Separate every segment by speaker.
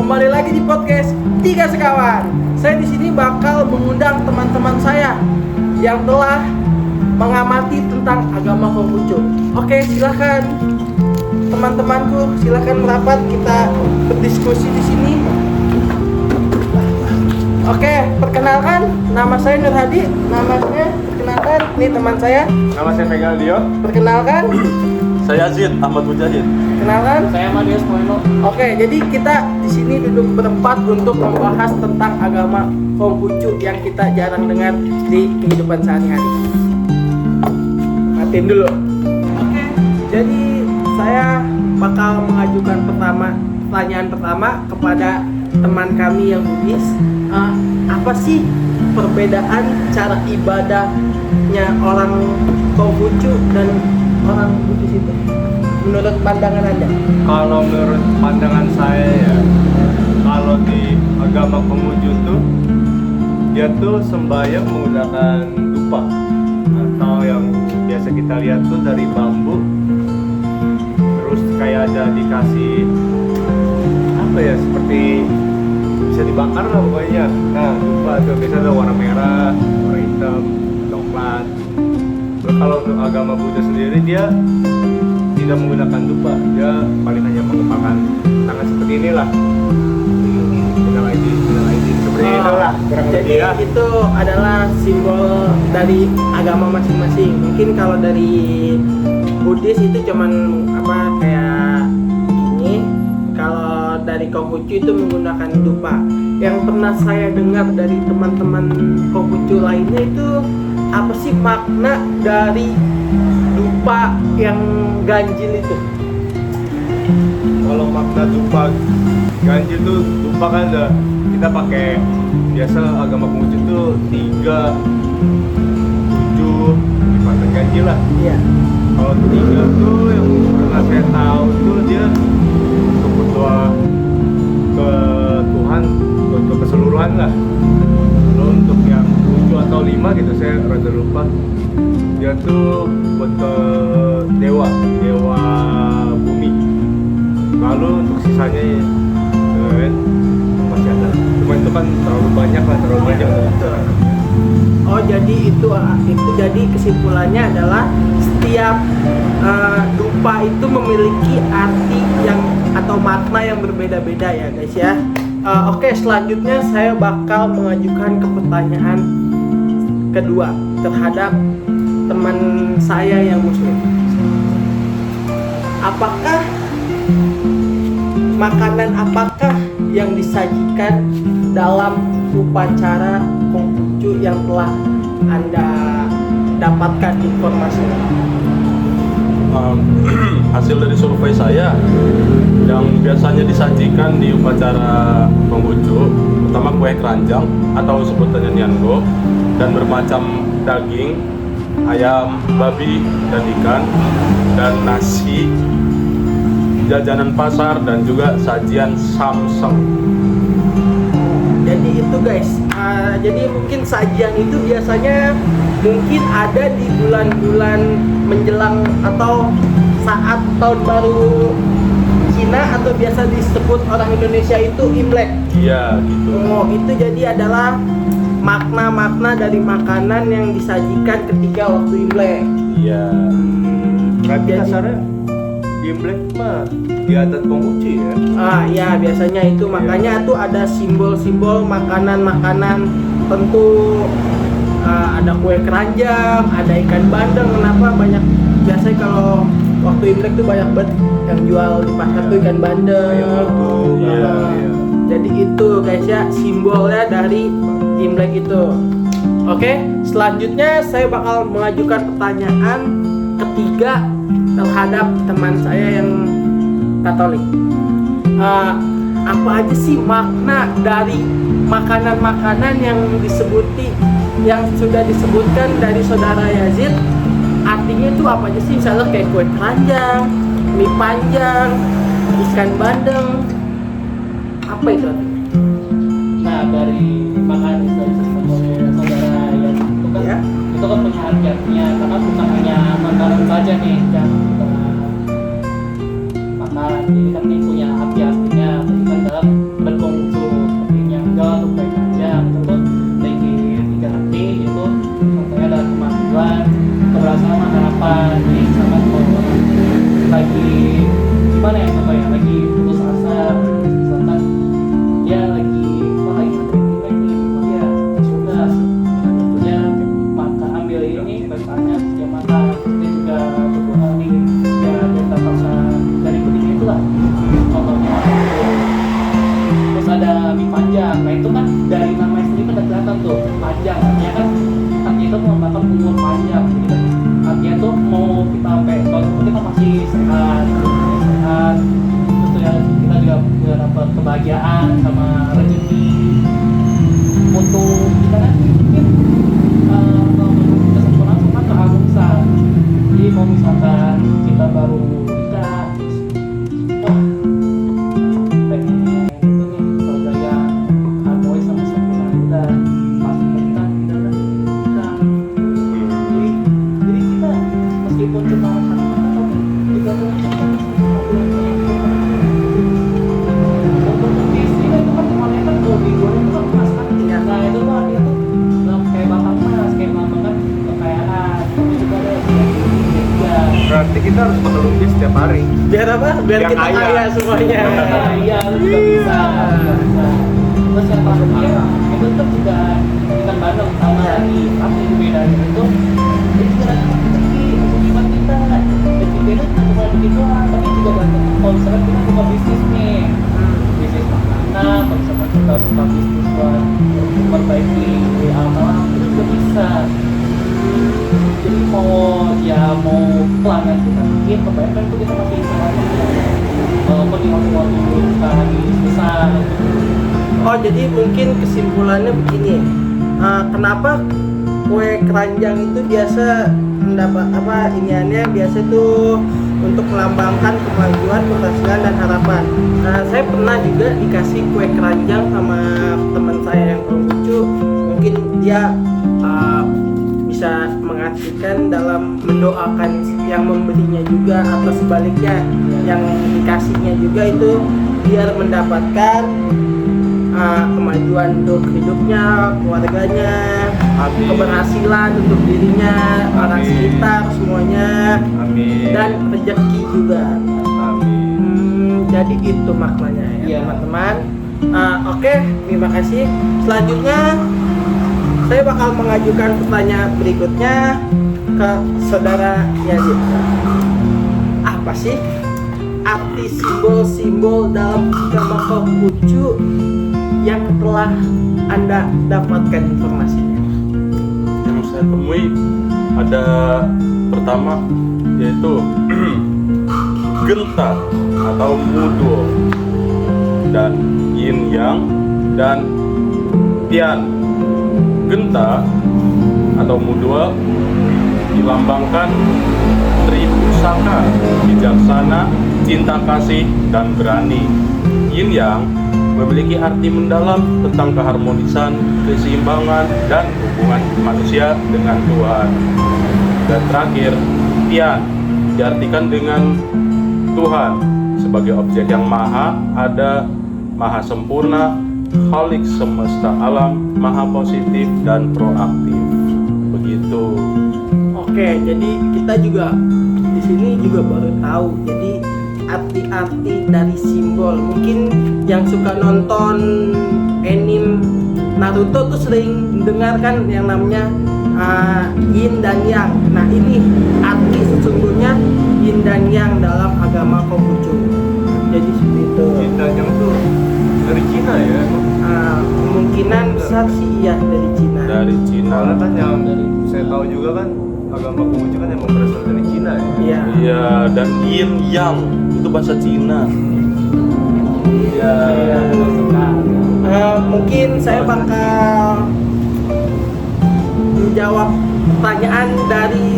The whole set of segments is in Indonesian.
Speaker 1: kembali lagi di podcast Tiga Sekawan. Saya di sini bakal mengundang teman-teman saya yang telah mengamati tentang agama Konghucu. Oke, silakan teman-temanku, silakan merapat, kita berdiskusi di sini. Oke, perkenalkan, nama saya Nur Hadi. Namanya perkenalkan, ini teman saya.
Speaker 2: Nama saya Pegal Dio.
Speaker 1: Perkenalkan.
Speaker 2: Saya Zid Ahmad Mujahid.
Speaker 1: Kenalkan.
Speaker 3: Saya Madius Moino.
Speaker 1: Oke, jadi kita di sini duduk berempat untuk membahas tentang agama Konghucu yang kita jarang dengar di kehidupan sehari-hari. Matiin dulu. Oke, jadi saya bakal mengajukan pertanyaan pertama kepada teman kami yang Buddhis. Apa sih perbedaan cara ibadahnya orang Konghucu dan orang Buddhis itu? Menurut pandangan Anda?
Speaker 2: Kalau menurut pandangan saya ya, kalau di agama Konghucu tuh dia tuh sembahyang menggunakan dupa atau yang biasa kita lihat tuh dari bambu, terus kayak ada dikasih apa ya, seperti bisa dibakar lah pokoknya. Nah, dupa tuh biasanya ada warna merah, warna hitam, coklat. Terus kalau untuk agama Buddha sendiri dia tidak menggunakan dupa, dia paling hanya mengepakkan tangan seperti inilah. Minal aidin seperti itulah kurang
Speaker 1: Jadi
Speaker 2: lebih ya.
Speaker 1: itu adalah simbol dari agama masing-masing. Mungkin kalau dari Buddhis itu cuman kayak gini. Kalau dari Konghucu itu menggunakan dupa. Yang pernah saya dengar dari teman-teman Konghucu lainnya itu apa sih makna dari dupa yang ganjil itu?
Speaker 2: Kalau makna dupa ganjil tuh, dupa kan ada kita pakai biasa agama Konghucu tuh 3, 7 dipasang ganjil lah.
Speaker 1: Iya.
Speaker 2: Kalau 3 tuh yang pernah saya tahu tuh dia untuk berdoa ke Tuhan untuk keseluruhan lah. Lalu untuk yang 7 atau 5 gitu saya rada lupa, dia tuh buat ke dewa bumi. Lalu untuk sisanya masih ada, cuma itu kan terlalu banyak.
Speaker 1: Oh, jadi itu jadi kesimpulannya adalah setiap dupa itu memiliki arti yang atau makna yang berbeda-beda ya guys ya. Oke, selanjutnya saya bakal mengajukan pertanyaan kedua terhadap teman saya yang muslim. Makanan apakah yang disajikan dalam upacara Konghucu yang telah Anda dapatkan informasinya?
Speaker 4: Hasil dari survei saya, yang biasanya disajikan di upacara Konghucu pertama kue keranjang atau sebutannya niango, dan bermacam daging, ayam, babi, dan ikan, dan nasi, jajanan pasar, dan juga sajian samsem.
Speaker 1: Jadi itu guys, jadi mungkin sajian itu biasanya mungkin ada di bulan-bulan menjelang atau saat tahun baru Cina, atau biasa disebut orang Indonesia itu Imlek.
Speaker 4: Iya, gitu.
Speaker 1: Oh, itu jadi adalah makna-makna dari makanan yang disajikan ketika waktu Imlek.
Speaker 4: Iya.
Speaker 2: Berarti
Speaker 1: Jadi-
Speaker 2: kasarnya Imlek mah di adat Konghucu ya.
Speaker 1: Ya biasanya itu, makanya tuh ada simbol-simbol makanan-makanan tentu. Ada kue keranjang, ada ikan bandeng. Kenapa banyak? Biasanya kalau waktu Imlek tuh banyak banget yang jual di pasar tuh ikan bandeng.
Speaker 2: Ayam kampung.
Speaker 4: Iya.
Speaker 1: Jadi itu guys ya, simbolnya dari Imlek itu. Oke, selanjutnya saya bakal mengajukan pertanyaan ketiga terhadap teman saya yang Katolik. Apa aja sih makna dari makanan-makanan yang sudah disebutkan dari saudara Yazid? Artinya itu apa aja sih? Misalnya kayak kue keranjang, mie panjang, ikan bandeng. Apa itu artinya?
Speaker 3: Nah, dari makanan itu disebut oleh saudara yang itu kan,
Speaker 1: Ya.
Speaker 3: itu kan punya artinya, karena bukan hanya makanan saja nih yang kita makan, ini kan ini punya arti-artinya. Jadi kan dalam dari nama istri kan udah kelihatan tuh panjang, artinya kan itu melambangkan umur panjang gitu kan. Artinya tuh mau kita sampai tahun kita masih sehat, terus ya kita juga dapat kebahagiaan sama rezeki untuk kita nanti mungkin kesempurnaan sama keharmonisan. Jadi kalau misalkan kita baru nikah, wah pengen gitu nih keluarga yang harmonis sama sempurna, udah pas kita udah nikah. Jadi kita meskipun cuma kata-kata tapi juga untuk istri kan itu kan kemarin kan kalau di gue itu kan emas kan. Nah itu tuh dia tuh kayak bapak emas, kayak mama kan kekayaan. Itu juga ada juga.
Speaker 2: Berarti kita harus mengelukis setiap hari.
Speaker 1: Biar apa? Biar
Speaker 2: Biar
Speaker 1: kita
Speaker 2: kaya.
Speaker 1: kaya semuanya.
Speaker 3: Iya, lu juga bisa. Terus yang terakhir itu tuh juga ikan bandeng sama lagi apa yang beda itu dia juga ada rezeki untuk iman kita. Rezeki itu cuma begitu tapi juga banyak. Kalau misalkan kita buka bisnis nih, bisnis makanan, kalau misalkan kita buka bisnis buat memperbaiki amal itu juga bisa. Jadi mau pelanggan kita bikin kebanyakan itu kita masih istilahnya walaupun di waktu kita lagi susah.
Speaker 1: Oh, jadi mungkin kesimpulannya begini. Kenapa kue keranjang itu biasa mendapat apa iniannya biasa tuh untuk melambangkan kemajuan, keberhasilan dan harapan. Saya pernah juga dikasih kue keranjang sama teman saya yang lucu. Mungkin dia bisa mengartikan dalam mendoakan yang memberinya juga atau sebaliknya yang dikasihnya juga itu biar mendapatkan kemajuan untuk hidupnya, keluarganya,
Speaker 2: Amin.
Speaker 1: keberhasilan untuk dirinya, orang
Speaker 2: Amin.
Speaker 1: sekitar semuanya,
Speaker 2: Amin.
Speaker 1: dan rezeki juga.
Speaker 2: Amin.
Speaker 1: Jadi itu maknanya ya
Speaker 3: Iya.
Speaker 1: teman-teman. Oke, terima kasih. Selanjutnya saya bakal mengajukan pertanyaan berikutnya ke saudara Yazid. Apa sih arti simbol-simbol dalam agama Konghucu yang telah Anda dapatkan informasinya?
Speaker 4: Yang saya temui ada pertama yaitu genta atau mudo dan yin yang dan tian. Genta atau mudo dilambangkan tripusaka, bijaksana, cinta kasih dan berani. Yin yang memiliki arti mendalam tentang keharmonisan, keseimbangan, dan hubungan manusia dengan Tuhan. Dan terakhir, tian diartikan dengan Tuhan sebagai objek yang maha ada, maha sempurna, khalik semesta alam, maha positif dan proaktif. Begitu.
Speaker 1: Oke, jadi kita juga di sini juga baru tahu. Jadi arti-arti dari simbol. Mungkin yang suka nonton anime Naruto tuh sering mendengarkan yang namanya yin dan yang. Nah, ini arti sesungguhnya yin dan yang dalam agama Konghucu. Jadi seperti itu.
Speaker 2: Cinta yang tuh dari Cina ya.
Speaker 1: Kemungkinan besar sih iya dari Cina.
Speaker 4: Dari Cina.
Speaker 2: Soalnya kan yang saya tahu juga kan agama Konghucu kan emang berasal dari Cina ya.
Speaker 1: Iya.
Speaker 4: Iya, dan yin yang itu bahasa Cina. Iya.
Speaker 1: Mungkin saya bakal menjawab pertanyaan dari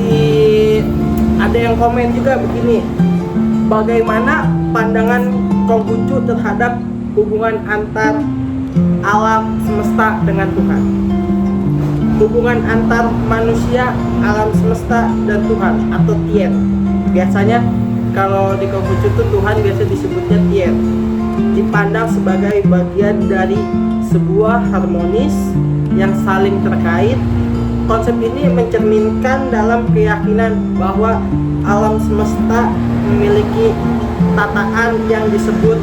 Speaker 1: ada yang komen juga begini. Bagaimana pandangan Konghucu terhadap hubungan antar alam semesta dengan Tuhan? Hubungan antar manusia, alam semesta dan Tuhan atau Tien. Biasanya kalau di Konghucu itu Tuhan biasa disebutnya Tien. Dipandang sebagai bagian dari sebuah harmonis yang saling terkait. Konsep ini mencerminkan dalam keyakinan bahwa alam semesta memiliki tataan yang disebut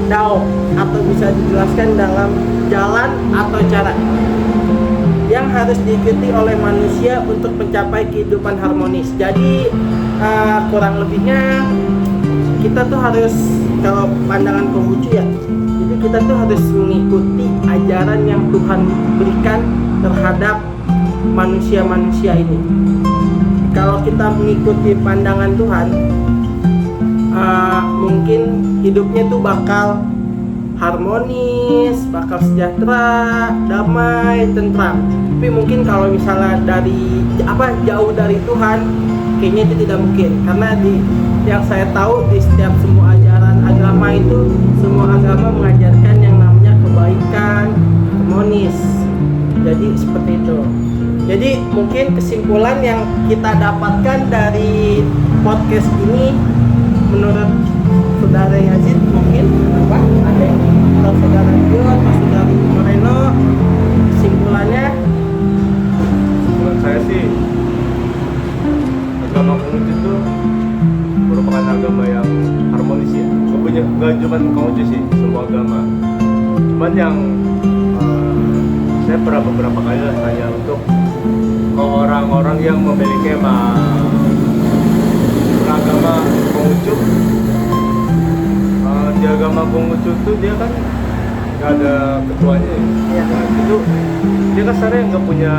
Speaker 1: Dao atau bisa dijelaskan dalam jalan atau cara yang harus diikuti oleh manusia untuk mencapai kehidupan harmonis. Jadi kurang lebihnya kita tuh harus, kalau pandangan Konghucu ya, jadi kita tuh harus mengikuti ajaran yang Tuhan berikan terhadap manusia-manusia ini. Kalau kita mengikuti pandangan Tuhan, mungkin hidupnya tuh bakal harmonis, bakal sejahtera, damai, tentram. Tapi mungkin kalau misalnya jauh dari Tuhan, kayaknya itu tidak mungkin. Karena yang saya tahu di setiap semua ajaran agama itu, semua agama mengajarkan yang namanya kebaikan, harmonis. Jadi seperti itu. Jadi mungkin kesimpulan yang kita dapatkan dari podcast ini, menurut Saudara Yazid mungkin apa? Ada atau Saudara Gio atau Saudara Moreno, kesimpulannya?
Speaker 2: Menurut saya sih agama Konghucu itu merupakan agama yang harmonis ya. Gak cuma Konghucu sih, semua agama. Cuman yang saya pernah beberapa kali lah tanya untuk orang-orang yang memiliki beragama Konghucu. Di agama Konghucu itu dia kan nggak ada ketuanya ya. Nah, itu dia kan sebenarnya nggak punya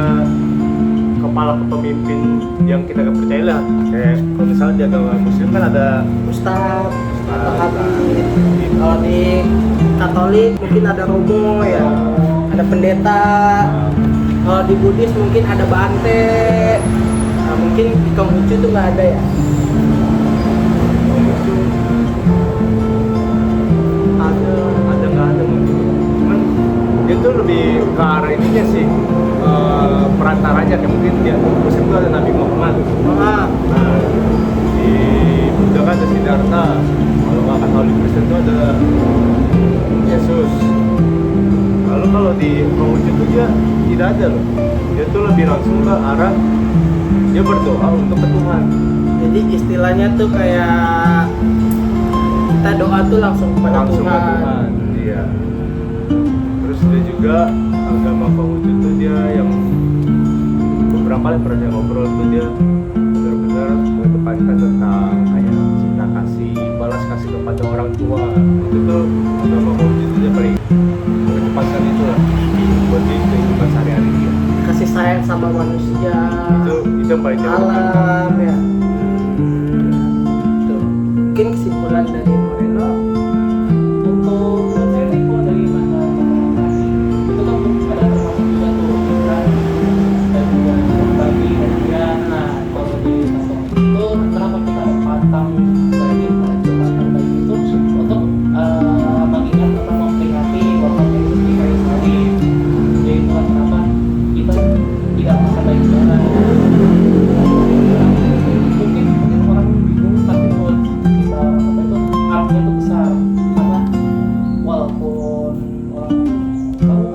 Speaker 2: kepala kepemimpin yang kita nggak percaya lah. Kayak kalau misalnya di agama Muslim kan ada
Speaker 1: Ustaz atau habib. Kalau di Katolik mungkin ada romo ya, ada pendeta. Kalau di Buddhis mungkin ada bante. Nah, mungkin di Konghucu itu nggak ada ya.
Speaker 2: Konghucu ada nggak ada mungkin. Cuman dia tuh lebih ke arah ininya sih, perantaranya kayak mungkin dia Muslim itu ada Nabi Muhammad. Nah, di Buddha kan ada Siddhartha. Kalau nggak Katolik Kristen itu ada Yesus. Lalu kalau di Konghucu itu dia tidak ada loh. Dia tuh lebih langsung ke arah dia berdoa untuk ke Tuhan.
Speaker 1: Jadi istilahnya tuh kayak kita doa tuh langsung kepada
Speaker 2: Langsung ke
Speaker 1: Tuhan.
Speaker 2: Tuhan. Iya. Terus dia juga agama Konghucu itu dia yang beberapa kali pernah saya ngobrol tuh dia benar-benar mengedepankan tentang kayak cinta kasih, balas kasih kepada orang tua. Itu tuh agama Konghucu itu dia paling mengedepankan itu lah buat di kehidupan sehari-hari dia.
Speaker 1: Kasih sayang sama manusia,
Speaker 2: Itu yang paling dia tekankan.
Speaker 1: alam ya. Tuh. Mungkin kesimpulan dari Moreno.
Speaker 3: Untuk saya sih kalau dari masa kasih itu kan ada termasuk juga tuh Islam dan juga bagi dan nah kalau di contoh itu kenapa kita patang bagi patang bagi itu untuk mengingat atau memperingati Bapak Yesus di kayu salib. Jadi itulah kenapa kita tidak makan daging darah. Mungkin orang bingung tapi buat kita apa itu artinya itu besar karena walaupun orang tahu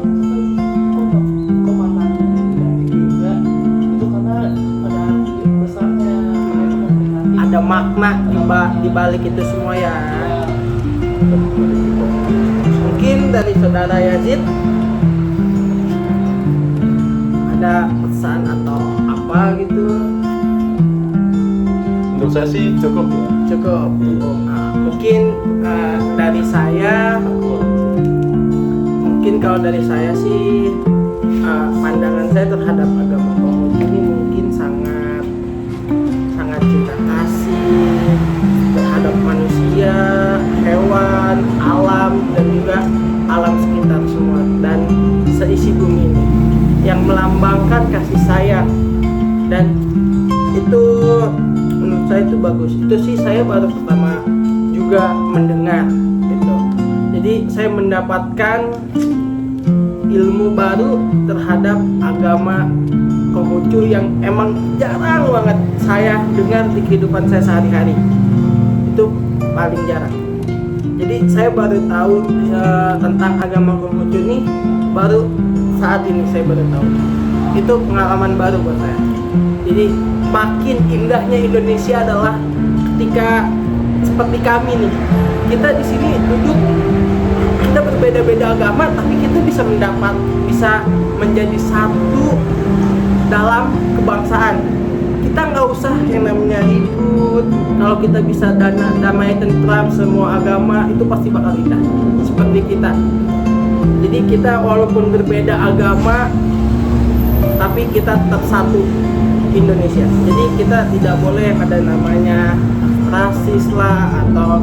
Speaker 3: kok makan juga itu karena ada arti besarnya mereka memperingati
Speaker 1: Ada makna di balik itu semua ya. Mungkin dari Saudara Yazid ada pesan atau apa gitu?
Speaker 4: Menurut saya sih cukup ya.
Speaker 1: Cukup. Nah, mungkin dari saya, mungkin kalau dari saya sih pandangan saya terhadap agama Konghucu ini mungkin sangat cinta kasih terhadap manusia, hewan, alam dan juga alam sekitar semua dan seisi bumi ini yang melambangkan kasih sayang. Dan itu menurut saya itu bagus. Itu sih saya baru pertama juga mendengar gitu. Jadi saya mendapatkan ilmu baru terhadap agama Konghucu yang emang jarang banget saya dengar di kehidupan saya sehari-hari. Itu paling jarang. Jadi saya baru tahu tentang agama Konghucu ini baru saat ini saya baru tahu. Itu pengalaman baru buat saya. Jadi makin indahnya Indonesia adalah ketika seperti kami nih, kita di sini duduk, kita berbeda-beda agama, tapi kita bisa menjadi satu dalam kebangsaan. kita nggak usah yang namanya ribut. Kalau kita bisa damai tentram semua agama, itu pasti bakal indah seperti kita. Jadi kita walaupun berbeda agama, tapi kita tetap satu Indonesia. Jadi kita tidak boleh ada namanya rasis lah atau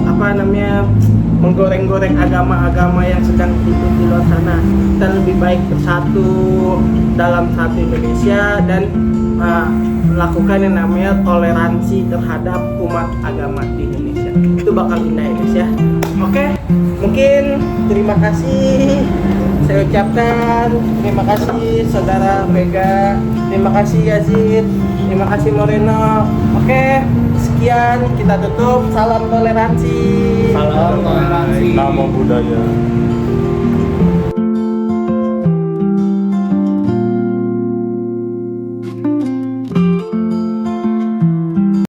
Speaker 1: apa namanya menggoreng-goreng agama-agama yang sedang hidup di luar sana. Kita lebih baik bersatu dalam satu Indonesia dan melakukan yang namanya toleransi terhadap umat agama di Indonesia. Itu bakal indah ya guys ya. Oke, mungkin terima kasih saya ucapkan, terima kasih saudara Vega, terima kasih Yazid, terima kasih Moreno. Oke, sekian kita tutup. Salam toleransi.
Speaker 3: Salam toleransi.
Speaker 4: Namo Buddhaya.